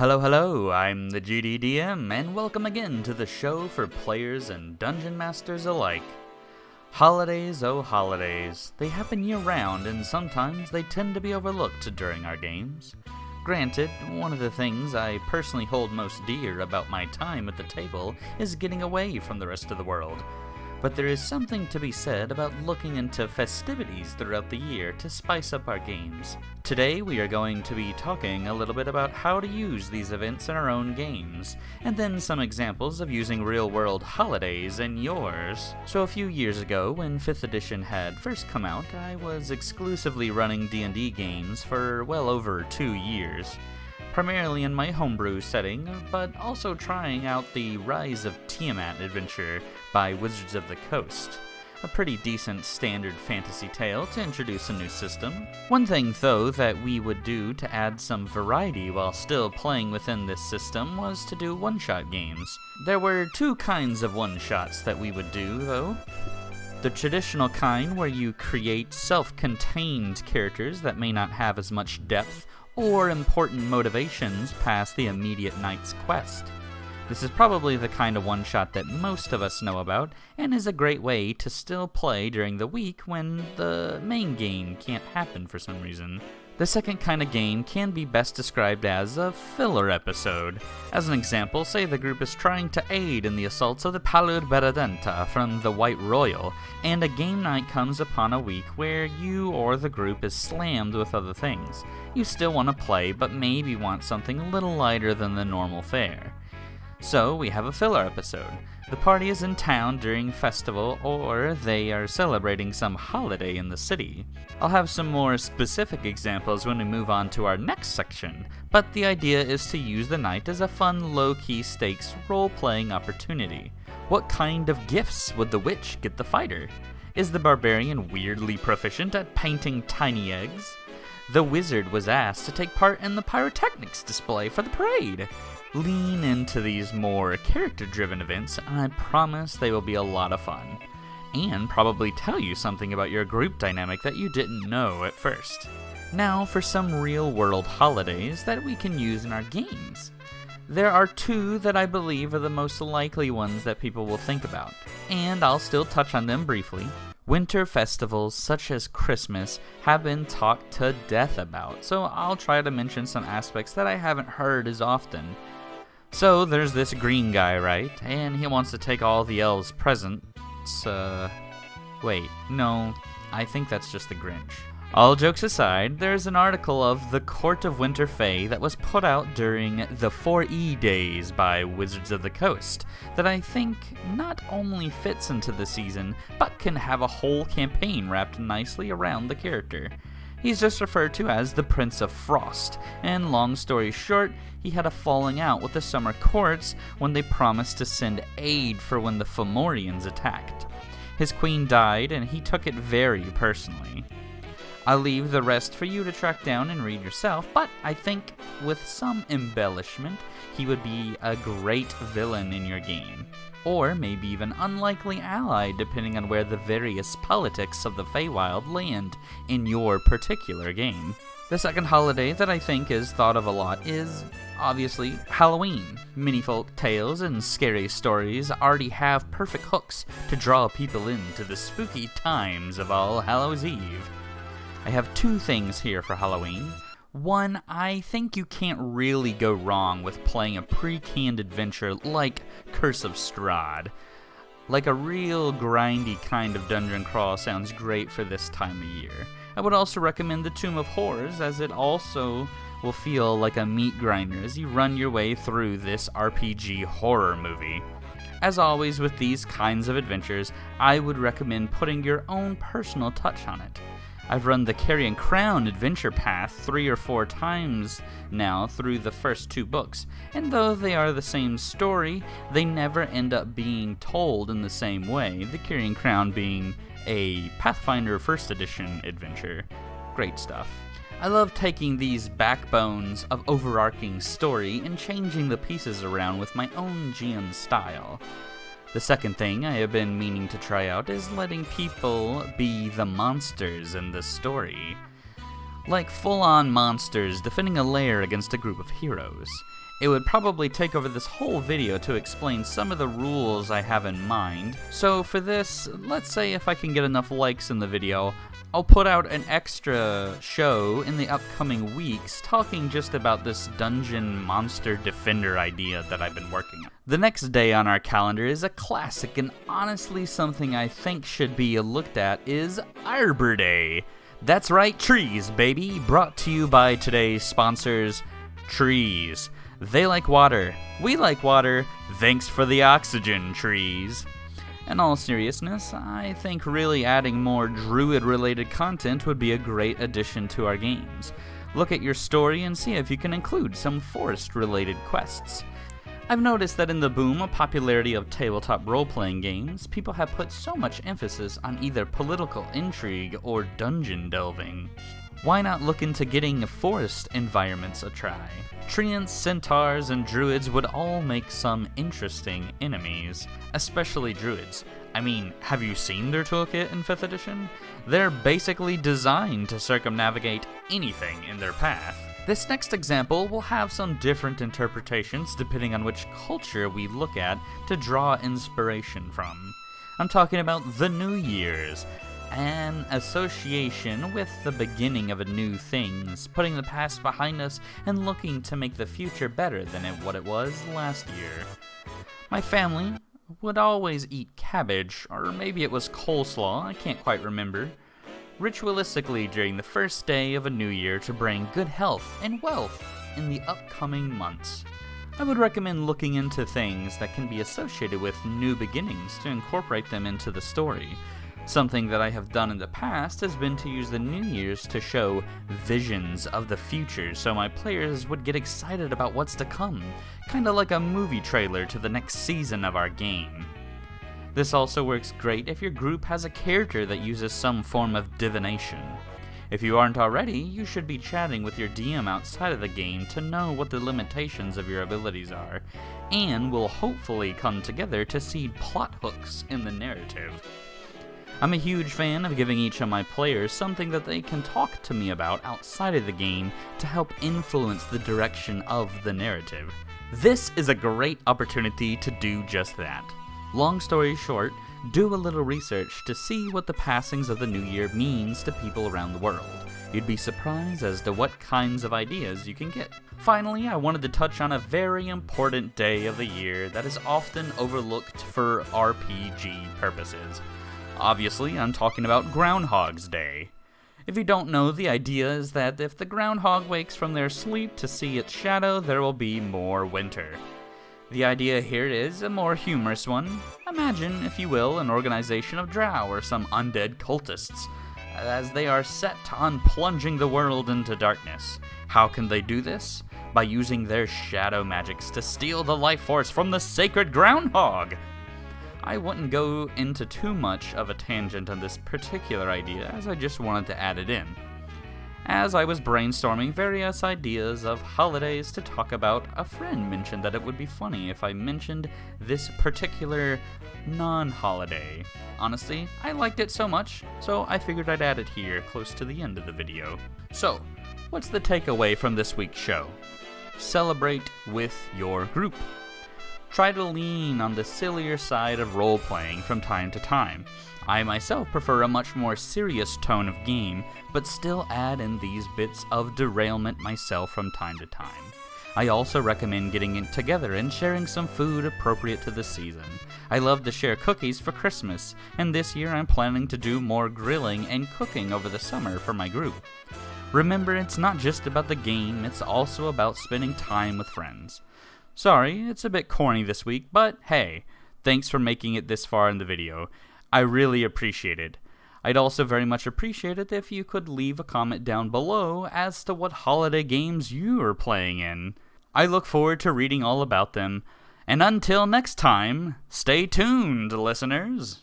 Hello, I'm the GDDM, and welcome again to the show for players and dungeon masters alike. Holidays, oh holidays, they happen year-round, and sometimes they tend to be overlooked during our games. Granted, one of the things I personally hold most dear about my time at the table is getting away from the rest of the world. But there is something to be said about looking into festivities throughout the year to spice up our games. Today we are going to be talking a little bit about how to use these events in our own games, and then some examples of using real-world holidays in yours. So a few years ago, when 5th edition had first come out, I was exclusively running D&D games for well over 2 years. Primarily in my homebrew setting, but also trying out the Rise of Tiamat adventure by Wizards of the Coast. A pretty decent standard fantasy tale to introduce a new system. One thing, though, that we would do to add some variety while still playing within this system was to do one-shot games. There were two kinds of one-shots that we would do, though. The traditional kind where you create self-contained characters that may not have as much depth or important motivations past the immediate night's quest. This is probably the kind of one-shot that most of us know about, and is a great way to still play during the week when the main game can't happen for some reason. The second kind of game can be best described as a filler episode. As an example, say the group is trying to aid in the assaults of the Palud Beradenta from the White Royal, and a game night comes upon a week where you or the group is slammed with other things. You still want to play, but maybe want something a little lighter than the normal fare. So we have a filler episode. The party is in town during festival, or they are celebrating some holiday in the city. I'll have some more specific examples when we move on to our next section, but the idea is to use the night as a fun low-key stakes role-playing opportunity. What kind of gifts would the witch get the fighter? Is the barbarian weirdly proficient at painting tiny eggs? The wizard was asked to take part in the pyrotechnics display for the parade. Lean into these more character-driven events, and I promise they will be a lot of fun. And probably tell you something about your group dynamic that you didn't know at first. Now for some real-world holidays that we can use in our games. There are two that I believe are the most likely ones that people will think about, and I'll still touch on them briefly. Winter festivals such as Christmas have been talked to death about, so I'll try to mention some aspects that I haven't heard as often. So there's this green guy, right? And he wants to take all the elves' presents. Wait, no, I think that's just the Grinch. All jokes aside, there's an article of The Court of Winter Fae that was put out during the 4E days by Wizards of the Coast that I think not only fits into the season, but can have a whole campaign wrapped nicely around the character. He's just referred to as the Prince of Frost, and long story short, he had a falling out with the Summer Courts when they promised to send aid for when the Fomorians attacked. His queen died, and he took it very personally. I'll leave the rest for you to track down and read yourself, but I think with some embellishment, he would be a great villain in your game. Or maybe even unlikely ally depending on where the various politics of the Feywild land in your particular game. The second holiday that I think is thought of a lot is, obviously, Halloween. Many folk tales and scary stories already have perfect hooks to draw people into the spooky times of All Hallows Eve. I have two things here for Halloween. One, I think you can't really go wrong with playing a pre-canned adventure like Curse of Strahd. Like a real grindy kind of dungeon crawl sounds great for this time of year. I would also recommend the Tomb of Horrors, as it also will feel like a meat grinder as you run your way through this RPG horror movie. As always with these kinds of adventures, I would recommend putting your own personal touch on it. I've run the Carrion Crown adventure path 3 or 4 times now through the first 2 books, and though they are the same story, they never end up being told in the same way, the Carrion Crown being a Pathfinder 1st edition adventure. Great stuff. I love taking these backbones of overarching story and changing the pieces around with my own GM style. The second thing I have been meaning to try out is letting people be the monsters in the story. like full-on monsters defending a lair against a group of heroes. It would probably take over this whole video to explain some of the rules I have in mind, so for this, let's say if I can get enough likes in the video, I'll put out an extra show in the upcoming weeks talking just about this dungeon monster defender idea that I've been working on. The next day on our calendar is a classic, and honestly something I think should be looked at is Arbor Day. That's right, trees, baby, brought to you by today's sponsors, trees. They like water, we like water, thanks for the oxygen, trees. In all seriousness, I think really adding more druid-related content would be a great addition to our games. Look at your story and see if you can include some forest-related quests. I've noticed that in the boom of popularity of tabletop role-playing games, people have put so much emphasis on either political intrigue or dungeon delving. Why not look into getting forest environments a try? Treants, centaurs, and druids would all make some interesting enemies, especially druids. I mean, have you seen their toolkit in 5th edition? They're basically designed to circumnavigate anything in their path. This next example will have some different interpretations depending on which culture we look at to draw inspiration from. I'm talking about the New Year's, an association with the beginning of a new things, putting the past behind us and looking to make the future better than what it was last year. My family would always eat cabbage, or maybe it was coleslaw, I can't quite remember, ritualistically during the first day of a new year to bring good health and wealth in the upcoming months. I would recommend looking into things that can be associated with new beginnings to incorporate them into the story. Something that I have done in the past has been to use the New Year's to show visions of the future so my players would get excited about what's to come, kinda like a movie trailer to the next season of our game. This also works great if your group has a character that uses some form of divination. If you aren't already, you should be chatting with your DM outside of the game to know what the limitations of your abilities are, and will hopefully come together to seed plot hooks in the narrative. I'm a huge fan of giving each of my players something that they can talk to me about outside of the game to help influence the direction of the narrative. This is a great opportunity to do just that. Long story short, do a little research to see what the passings of the new year means to people around the world. You'd be surprised as to what kinds of ideas you can get. Finally, I wanted to touch on a very important day of the year that is often overlooked for RPG purposes. Obviously, I'm talking about Groundhog's Day. If you don't know, the idea is that if the groundhog wakes from their sleep to see its shadow, there will be more winter. The idea here is a more humorous one. Imagine, if you will, an organization of drow or some undead cultists, as they are set on plunging the world into darkness. How can they do this? By using their shadow magics to steal the life force from the sacred groundhog! I wouldn't go into too much of a tangent on this particular idea, as I just wanted to add it in. As I was brainstorming various ideas of holidays to talk about, a friend mentioned that it would be funny if I mentioned this particular non-holiday. Honestly, I liked it so much, so I figured I'd add it here close to the end of the video. So, what's the takeaway from this week's show? Celebrate with your group. Try to lean on the sillier side of role-playing from time to time. I myself prefer a much more serious tone of game, but still add in these bits of derailment myself from time to time. I also recommend getting it together and sharing some food appropriate to the season. I love to share cookies for Christmas, and this year I'm planning to do more grilling and cooking over the summer for my group. Remember, it's not just about the game, it's also about spending time with friends. Sorry, it's a bit corny this week, but hey, thanks for making it this far in the video. I really appreciate it. I'd also very much appreciate it if you could leave a comment down below as to what holiday games you are playing in. I look forward to reading all about them, and until next time, stay tuned, listeners!